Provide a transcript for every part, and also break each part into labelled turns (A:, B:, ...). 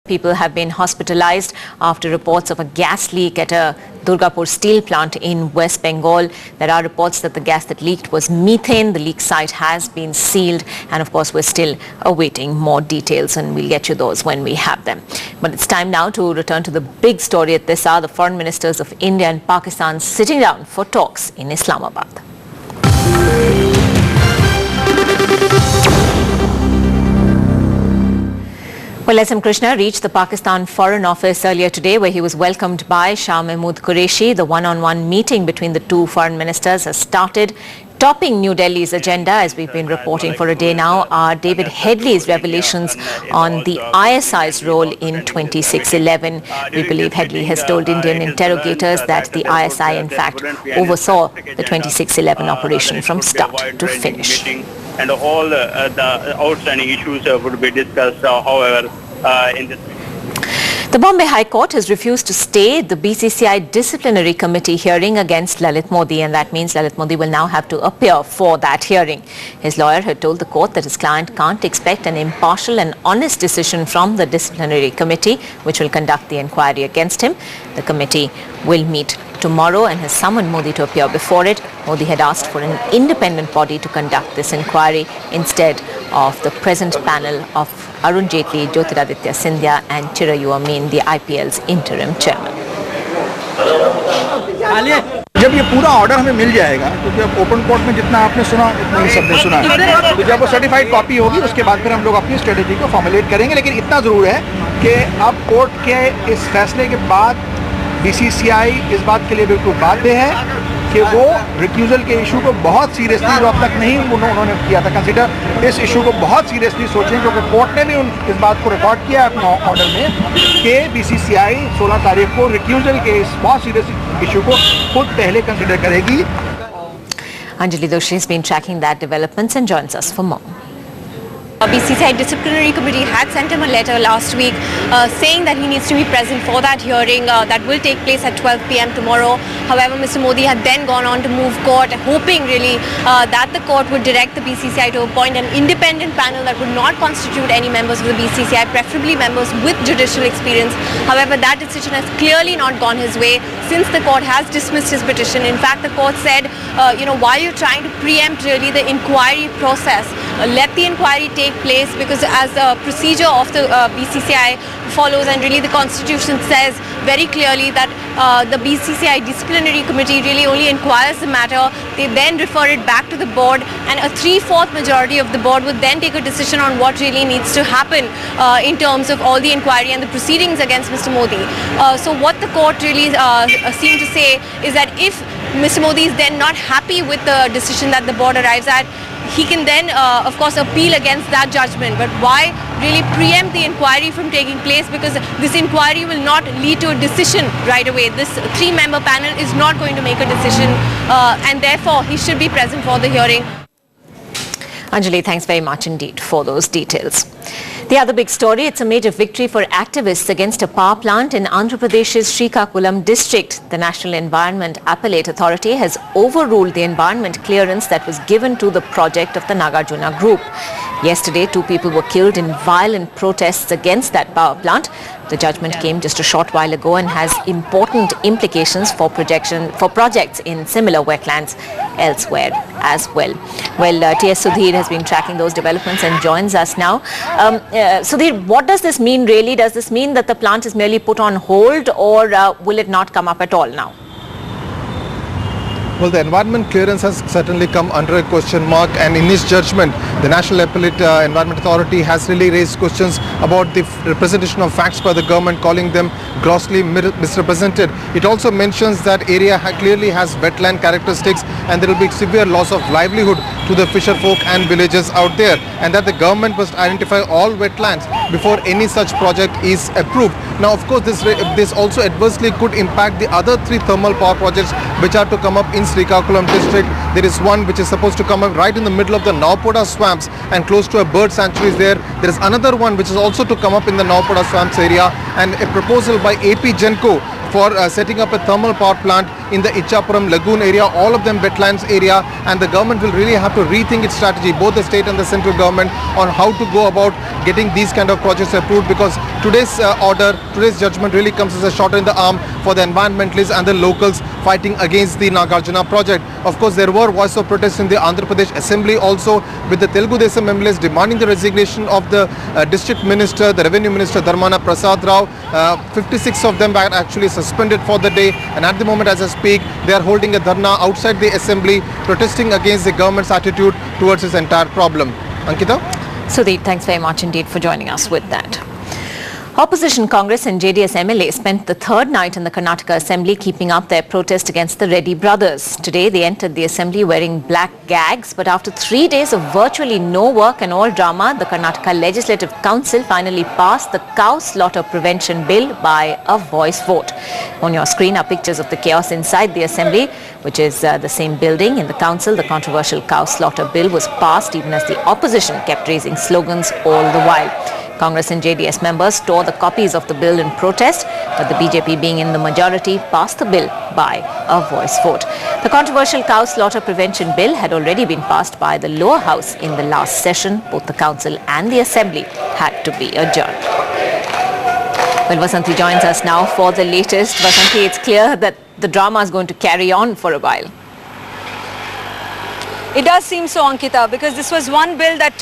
A: People have been hospitalized after reports of a gas leak at a Durgapur steel plant in West Bengal. There are reports that the gas that leaked was methane. The leak site has been sealed, and of course we're still awaiting more details, and we'll get you those when we have them. But it's time now to return to the big story at this hour. The foreign ministers of India and Pakistan sitting down for talks in Islamabad. Well, S.M. Krishna reached the Pakistan Foreign Office earlier today, where he was welcomed by Shah Mahmood Qureshi. The one-on-one meeting between the two foreign ministers has started. Topping New Delhi's agenda, as we've been reporting for a day now, are David Headley's revelations on the ISI's role in 26/11. We believe Headley has told Indian interrogators that the ISI, in fact, oversaw the 26/11 operation from start to finish.
B: And all the outstanding issues would be discussed, however, in this.
A: The Bombay High Court has refused to stay the BCCI disciplinary committee hearing against Lalit Modi, and that means Lalit Modi will now have to appear for that hearing. His lawyer had told the court that his client can't expect an impartial and honest decision from the disciplinary committee, which will conduct the inquiry against him. The committee will meet tomorrow and has summoned Modi to appear before it. Modi had asked for an independent body to conduct this inquiry instead of the present panel of Arun Jaitley, Jyotiraditya Scindia and Chirayu Amin, the IPL's interim chairman.
C: जब ये पूरा order हमें मिल जाएगा, क्योंकि अब open court में जितना आपने सुना उतना ही सबने सुना, तो जब वो सर्टिफाइड कॉपी होगी उसके बाद फिर हम लोग अपनी स्ट्रेटेजी को फॉर्मुलेट करेंगे. लेकिन इतना ज़रूर है कि अब कोर्ट के इस फैसले के बाद बीसीसीआई इस बात के लिए बिल्कुल बाध्य है कि वो रिक्यूजल के इशू को बहुत सीरियसली, जो अब तक नहीं उन्होंने किया था कंसिडर, इस इशू को बहुत सीरियसली सोचें, क्योंकि कोर्ट ने भी इस बात को रिकॉर्ड किया अपने ऑर्डर में कि बीसीसीआई 16 तारीख को रिक्यूजल के इस बहुत सीरियस इशू को खुद पहले कंसिडर करेगी.
A: Anjali Doshi has been tracking that developments and joins us for more.
D: BCCI disciplinary committee had sent him a letter last week saying that he needs to be present for that hearing that will take place at 12 p.m. tomorrow. However, Mr. Modi had then gone on to move court, hoping really that the court would direct the BCCI to appoint an independent panel that would not constitute any members of the BCCI, preferably members with judicial experience. However, that decision has clearly not gone his way since the court has dismissed his petition. In fact, the court said, while you're trying to preempt really the inquiry process, let the inquiry take place, because as the procedure of the BCCI follows, and really the constitution says very clearly that the BCCI disciplinary committee really only inquires the matter. They then refer it back to the board, and a 3/4 majority of the board would then take a decision on what really needs to happen in terms of all the inquiry and the proceedings against Mr. Modi. So what the court really seemed to say is that if Mr. Modi is then not happy with the decision that the board arrives at, he can then, of course, appeal against that judgment. But why really preempt the inquiry from taking place? Because this inquiry will not lead to a decision right away. This 3-member panel is not going to make a decision, and therefore he should be present for the hearing.
A: Anjali, thanks very much indeed for those details. The other big story, it's a major victory for activists against a power plant in Andhra Pradesh's Srikakulam district. The National Environment Appellate Authority has overruled the environment clearance that was given to the project of the Nagarjuna group. Yesterday, 2 people were killed in violent protests against that power plant. The judgment came just a short while ago and has important implications for projects in similar wetlands elsewhere as well. Well, T.S. Sudhir has been tracking those developments and joins us now. Sudhir, what does this mean really? Does this mean that the plant is merely put on hold, or will it not come up at all now?
E: Well, the environment clearance has certainly come under a question mark, and in its judgment, the National Appellate Environment Authority has really raised questions about the representation of facts by the government, calling them grossly misrepresented. It also mentions that area clearly has wetland characteristics, and there will be severe loss of livelihood to the fisher folk and villagers out there, and that the government must identify all wetlands before any such project is approved. Now, of course, this also adversely could impact the other 3 thermal power projects which are to come up in Srikakulam district. There is one which is supposed to come up right in the middle of the Naupoda swamps and close to a bird sanctuary there. There is another one which is also to come up in the Naupoda swamps area, and a proposal by AP Genco for setting up a thermal power plant in the Ichapuram Lagoon area, all of them wetlands area, and the government will really have to rethink its strategy, both the state and the central government, on how to go about getting these kind of projects approved, because today's judgment really comes as a shot in the arm for the environmentalists and the locals fighting against the Nagarjuna project. Of course, there were voice of protest in the Andhra Pradesh Assembly also, with the Telugu Desam MLAs demanding the resignation of the district minister, the revenue minister Dharmana Prasad Rao. 56 of them were actually suspended for the day, and at the moment as I speak, they are holding a dharna outside the assembly, protesting against the government's attitude towards this entire problem. Ankita?
A: Sudeep, thanks very much indeed for joining us with that. Opposition Congress and JDS MLA spent the third night in the Karnataka Assembly keeping up their protest against the Reddy brothers. Today they entered the Assembly wearing black gags, but after 3 days of virtually no work and all drama, the Karnataka Legislative Council finally passed the Cow Slaughter Prevention Bill by a voice vote. On your screen are pictures of the chaos inside the Assembly, which is the same building. In the Council, the controversial Cow Slaughter Bill was passed even as the opposition kept raising slogans all the while. Congress and JDS members tore the copies of the bill in protest, but the BJP, being in the majority, passed the bill by a voice vote. The controversial Cow Slaughter Prevention Bill had already been passed by the lower house in the last session. Both the Council and the Assembly had to be adjourned. Well, Vasanthi joins us now for the latest. Vasanthi, it's clear that the drama is going to carry on for a while.
F: It does seem so, Ankita, because this was one bill that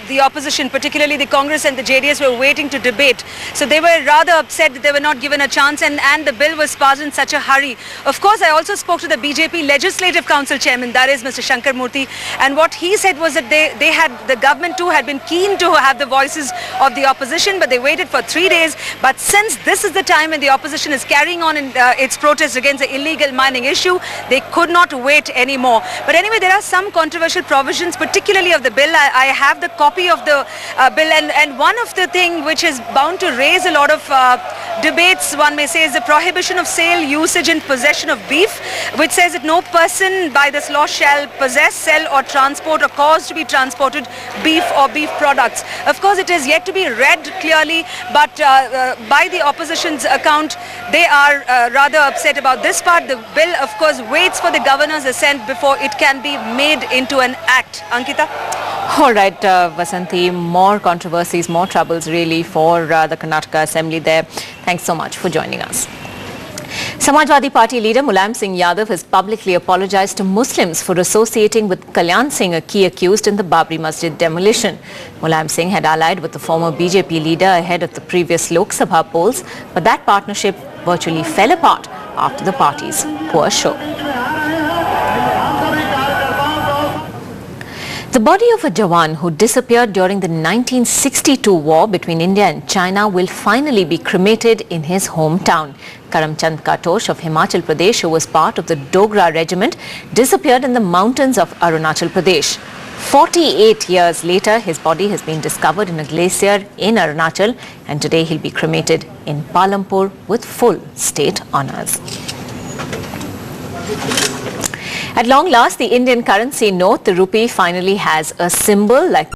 F: the opposition, particularly the Congress and the JDS, were waiting to debate. So they were rather upset that they were not given a chance, and the bill was passed in such a hurry. Of course, I also spoke to the BJP Legislative Council Chairman, that is Mr. Shankar Murthy, and what he said was that the government too had been keen to have the voices of the opposition, but they waited for 3 days. But since this is the time when the opposition is carrying on in its protest against the illegal mining issue, they could not wait anymore. But anyway, there are some controversial provisions, particularly of the bill. I have the copy of the bill, and one of the things which is bound to raise a lot of debates, one may say, is the prohibition of sale, usage and possession of beef, which says that no person by this law shall possess, sell or transport or cause to be transported beef or beef products. Of course, it is yet to be read clearly, but by the opposition's account, they are rather upset about this part. The bill, of course, waits for the governor's assent before it can be made into an act. Ankita?
A: All right, Vasanthi, more controversies, more troubles really for the Karnataka Assembly there. Thanks so much for joining us. Samajwadi Party leader Mulayam Singh Yadav has publicly apologized to Muslims for associating with Kalyan Singh, a key accused in the Babri Masjid demolition. Mulayam Singh had allied with the former BJP leader ahead of the previous Lok Sabha polls, but that partnership virtually fell apart after the party's poor show. The body of a Jawan who disappeared during the 1962 war between India and China will finally be cremated in his hometown. Karamchand Katosh of Himachal Pradesh, who was part of the Dogra regiment, disappeared in the mountains of Arunachal Pradesh. 48 years later, his body has been discovered in a glacier in Arunachal, and today he'll be cremated in Palampur with full state honours. At long last, the Indian currency note, the rupee, finally has a symbol like